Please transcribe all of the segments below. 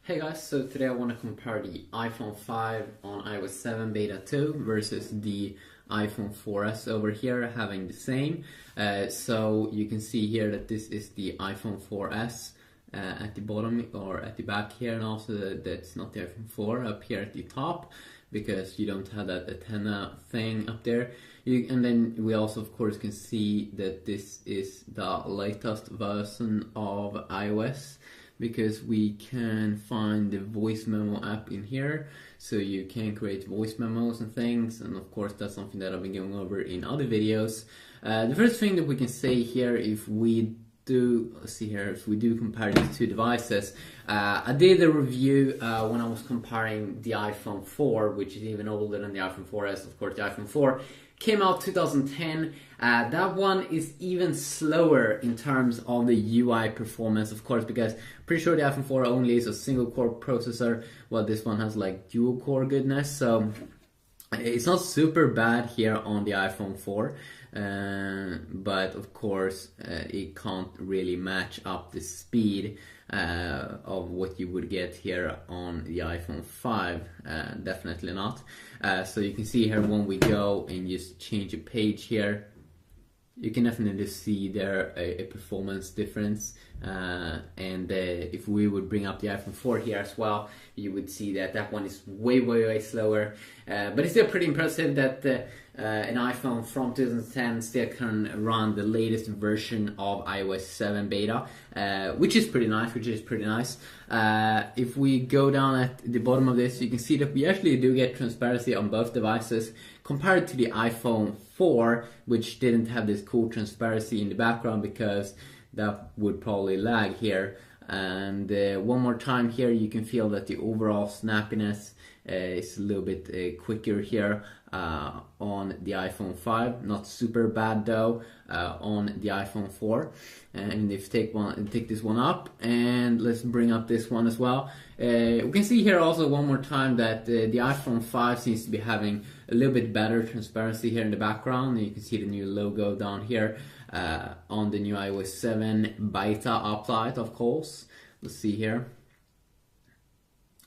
Hey guys, so today I want to compare the iPhone 5 on iOS 7 Beta 2 versus the iPhone 4S over here having the same. So you can see here that this is the iPhone 4S at the bottom or at the back here, and also that's not the iPhone 4 up here at the top because you don't have that antenna thing up there. And then we also of course can see that this is the latest version of iOS, because we can find the voice memo app in here, so you can create voice memos and things, and of course that's something that I've been going over in other videos. The first thing that we can say here, if we do, let's see here, if we do compare these two devices, I did a review when I was comparing the iPhone 4, which is even older than the iPhone 4S. Of course, the iPhone 4 came out 2010. That one is even slower in terms of the UI performance, of course, because pretty sure the iPhone 4 only is a single core processor, while this one has like dual core goodness. So it's not super bad here on the iPhone 4, but of course it can't really match up the speed of what you would get here on the iPhone 5, definitely not. So you can see here when we go and just change a page here, you can definitely see there a performance difference, and if we would bring up the iPhone 4 here as well, you would see that that one is way slower, but it's still pretty impressive that an iPhone from 2010 still can run the latest version of iOS 7 beta, which is pretty nice. If we go down at the bottom of this, you can see that we actually do get transparency on both devices compared to the iPhone 4, which didn't have this cool transparency in the background because that would probably lag here. And one more time here, you can feel that the overall snappiness is a little bit quicker here on the iPhone 5. Not super bad though on the iPhone 4. And if you take this one up, and let's bring up this one as well. We can see here also one more time that the iPhone 5 seems to be having a little bit better transparency here in the background. You can see the new logo down here on the new iOS 7 beta update, of course. Let's see here.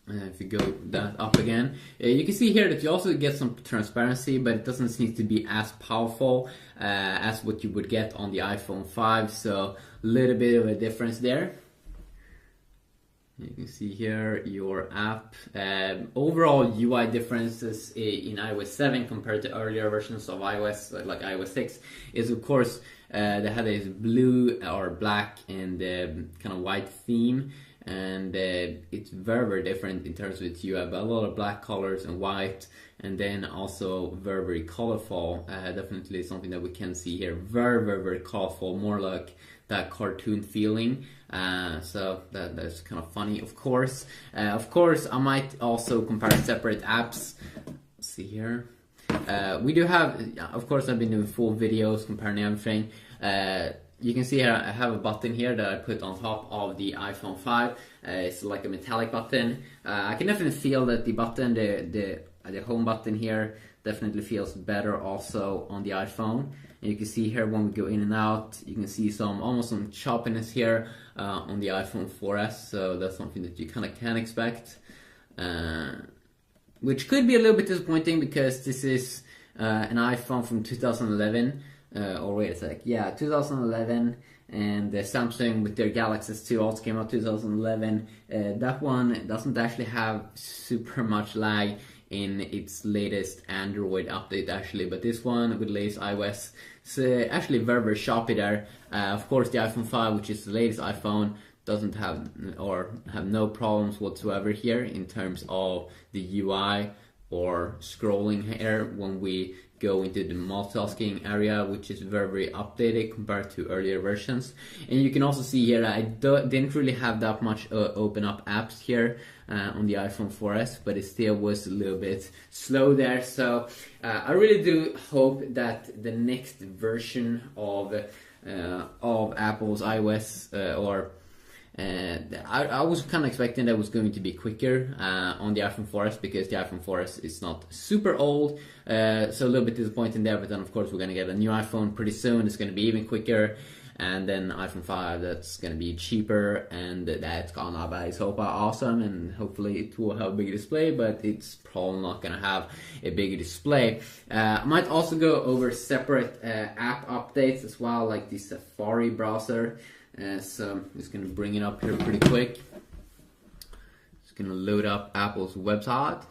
If you go that up again, you can see here that you also get some transparency, but it doesn't seem to be as powerful as what you would get on the iPhone 5, so a little bit of a difference there. You can see here your app. Overall UI differences in iOS 7 compared to earlier versions of iOS, like iOS 6, is of course they had this blue or black and kind of white theme. And it's very different in terms of its UI. A lot of black colors and white, and then also very colorful. Definitely something that we can see here. Very colorful, more like that cartoon feeling. So that's kind of funny. Of course, I might also compare separate apps. Let's see here. We do have, of course, I've been doing full videos comparing everything. You can see here I have a button here that I put on top of the iPhone 5. It's like a metallic button. I can definitely feel that the button, the home button here, definitely feels better also on the iPhone. And you can see here when we go in and out, you can see almost some choppiness here on the iPhone 4S. So that's something that you kind of can expect, which could be a little bit disappointing because this is an iPhone from 2011. Or wait a sec, yeah, 2011, and Samsung with their Galaxy S2 also came out 2011. That one doesn't actually have super much lag in its latest Android update actually, but this one with latest iOS is actually very choppy there. Of course the iPhone 5, which is the latest iPhone, doesn't have no problems whatsoever here in terms of the UI or scrolling here when we go into the multitasking area, which is very updated compared to earlier versions. And you can also see here I didn't really have that much open up apps here on the iPhone 4S, but it still was a little bit slow there. So I really do hope that the next version of Apple's iOS I was kind of expecting that it was going to be quicker on the iPhone 4S, because the iPhone 4S is not super old, so a little bit disappointing there. But then of course we're going to get a new iPhone pretty soon. It's going to be even quicker, and then iPhone 5 that's gonna be cheaper, and that's gonna be super awesome, and hopefully it will have a bigger display, but it's probably not gonna have a bigger display. I might also go over separate app updates as well, like the Safari browser. So I'm just gonna bring it up here pretty quick. Just gonna load up Apple's website.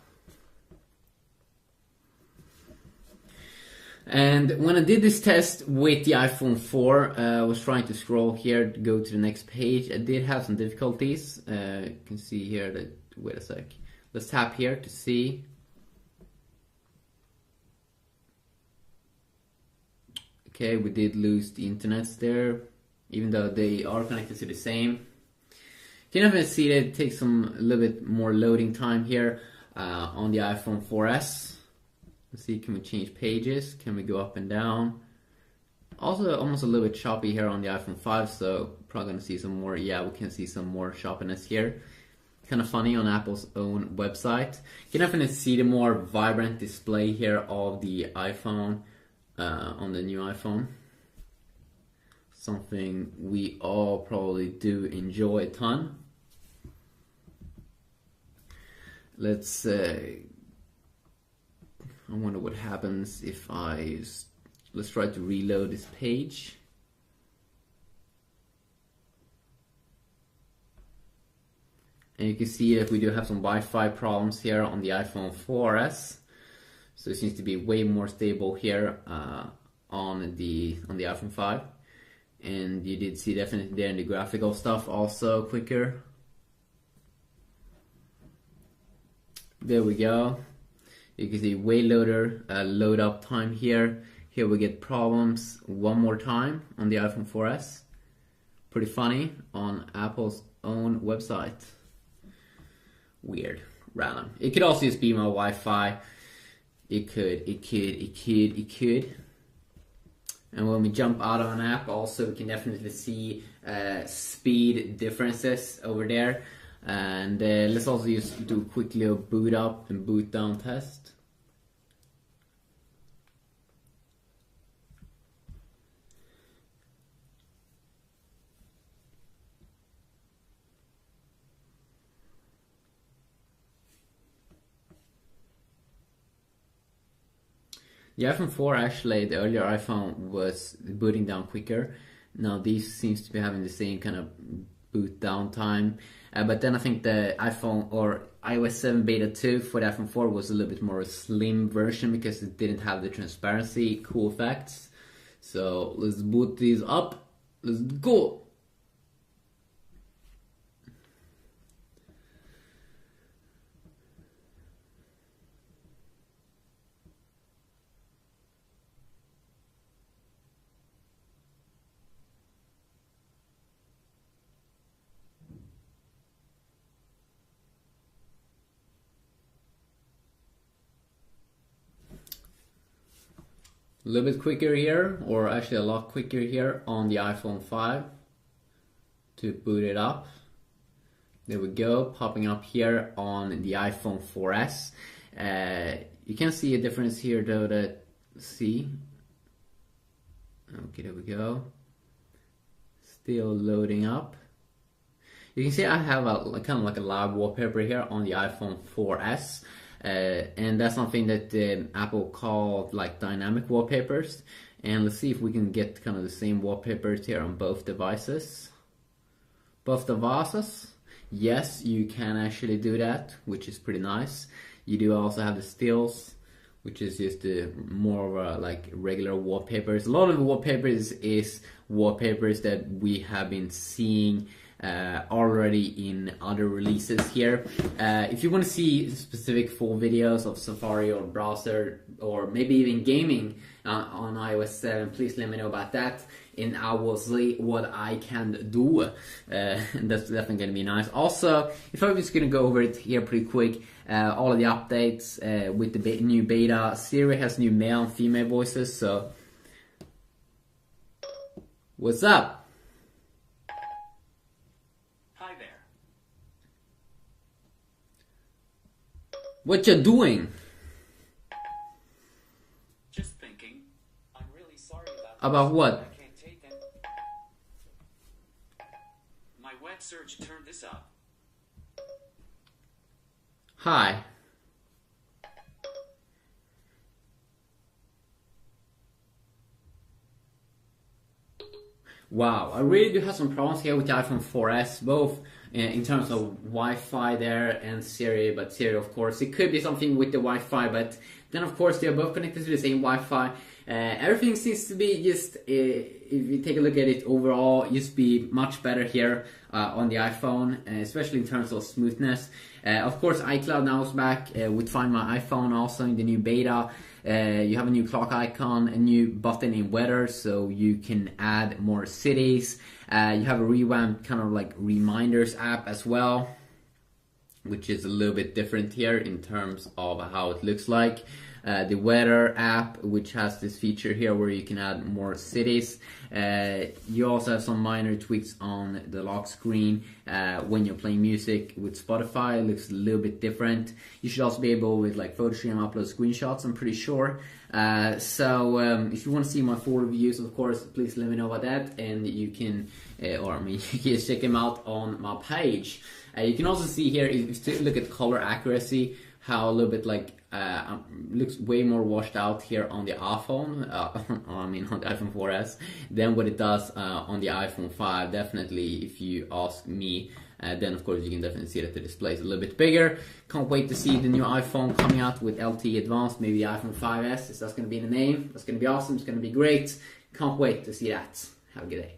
And when I did this test with the iPhone 4, I was trying to scroll here to go to the next page. I did have some difficulties. You can see here that, wait a sec. Let's tap here to see. Okay, we did lose the internets there, even though they are connected to the same. You can even see that it takes a little bit more loading time here on the iPhone 4S. Let's see, can we change pages? Can we go up and down? Also, almost a little bit choppy here on the iPhone 5, so probably gonna see some more. Yeah, we can see some more choppiness here. Kind of funny on Apple's own website. You can definitely see the more vibrant display here of the iPhone on the new iPhone. Something we all probably do enjoy a ton. Let's I wonder what happens if let's try to reload this page. And you can see that we do have some Wi-Fi problems here on the iPhone 4S. So it seems to be way more stable here on the iPhone 5. And you did see definitely there in the graphical stuff also quicker. There we go. You can see way loader load up time here. Here we get problems one more time on the iPhone 4S. Pretty funny on Apple's own website. Weird, random. It could also just be my Wi-Fi. It could. And when we jump out of an app, also we can definitely see speed differences over there. And let's also just do quickly a boot up and boot down test. The iPhone 4 actually, the earlier iPhone was booting down quicker. Now these seems to be having the same kind of boot down time. But then I think the iPhone or iOS 7 beta 2 for the iPhone 4 was a little bit more a slim version because it didn't have the transparency cool effects. So let's boot these up. Let's go. A little bit quicker here, or actually a lot quicker here on the iPhone 5 to boot it up. There we go, popping up here on the iPhone 4S. You can see a difference here though, that see. Okay, there we go. Still loading up. You can see I have a kind of like a live wallpaper here on the iPhone 4S. And that's something that Apple called like dynamic wallpapers. And let's see if we can get kind of the same wallpapers here on both devices. Both devices. Yes, you can actually do that, which is pretty nice. You do also have the stills, which is just more of a like regular wallpapers. A lot of the wallpapers is wallpapers that we have been seeing already in other releases here. If you want to see specific full videos of Safari or browser or maybe even gaming on iOS 7, please let me know about that and I will see what I can do. And that's definitely going to be nice. Also, if I'm just going to go over it here pretty quick, all of the updates with the new beta. Siri has new male and female voices, so what's up? What you doing? Just thinking. I'm really sorry About what? I can't take it. Hi. Wow, I really do have some problems here with the iPhone 4S, both in terms of Wi-Fi there and Siri, but Siri, of course, it could be something with the Wi-Fi, but then, of course, they're both connected to the same Wi-Fi. Everything seems to be just, if you take a look at it overall, just be much better here on the iPhone, especially in terms of smoothness. Of course, iCloud now is back with Find My iPhone also in the new beta. You have a new clock icon, a new button in weather, so you can add more cities. You have a revamped kind of like reminders app as well, which is a little bit different here in terms of how it looks like. The weather app, which has this feature here where you can add more cities. You also have some minor tweaks on the lock screen when you're playing music with Spotify. It looks a little bit different. You should also be able with like PhotoStream upload screenshots, I'm pretty sure. If you want to see my full reviews, of course, please let me know about that, and you can, you can check them out on my page. You can also see here, if you look at color accuracy, how a little bit like looks way more washed out here on the iPhone, on the iPhone 4S than what it does on the iPhone 5. Definitely, if you ask me, then of course you can definitely see that the display is a little bit bigger. Can't wait to see the new iPhone coming out with LTE Advanced, maybe the iPhone 5S. That's going to be the name. That's going to be awesome. It's going to be great. Can't wait to see that. Have a good day.